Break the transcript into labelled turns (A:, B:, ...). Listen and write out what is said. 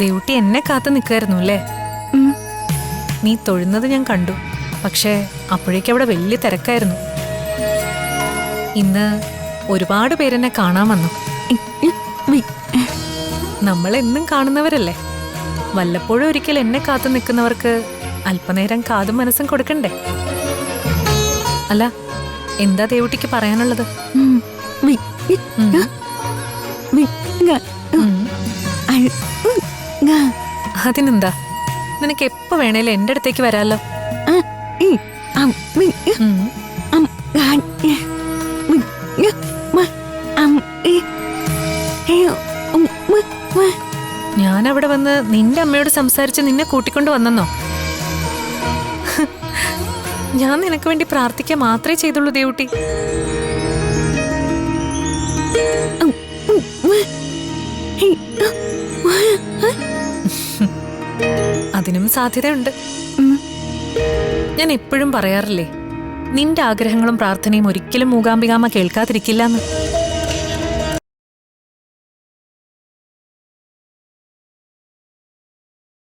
A: ദേവുട്ടി എന്നെ കാത്തു നിൽക്കായിരുന്നു അല്ലേ? നീ തൊഴുന്നത് ഞാൻ കണ്ടു. പക്ഷേ അപ്പോഴേക്കും അവിടെ വലിയ തിരക്കായിരുന്നു. ഇന്ന് ഒരുപാട് പേരെന്നെ കാണാൻ വന്നു. നമ്മൾ എന്നും കാണുന്നവരല്ലേ? വല്ലപ്പോഴും ഒരിക്കൽ എന്നെ കാത്തു നിൽക്കുന്നവർക്ക് അല്പനേരം കാതും മനസ്സും കൊടുക്കണ്ടേ? അല്ല, എന്താ ദേവുട്ടിക്ക് പറയാനുള്ളത്? അതിനെന്താ, നിനക്ക് എപ്പോ വേണേലും എന്റെ അടുത്തേക്ക് വരാലോ. ഞാൻ അവിടെ വന്ന് നിന്റെ അമ്മയോട് സംസാരിച്ച് നിന്നെ കൂട്ടിക്കൊണ്ട് വന്നെന്നോ? ഞാൻ നിനക്ക് വേണ്ടി പ്രാർത്ഥിക്കാൻ മാത്രമേ ചെയ്തുള്ളൂ ദേവുട്ടി. അതിനും സാധ്യതയുണ്ട്. ഞാൻ എപ്പോഴും പറയാറില്ലേ, നിന്റെ ആഗ്രഹങ്ങളും പ്രാർത്ഥനയും ഒരിക്കലും മൂകാംബികാമ്മ കേൾക്കാതിരിക്കില്ലെന്ന്.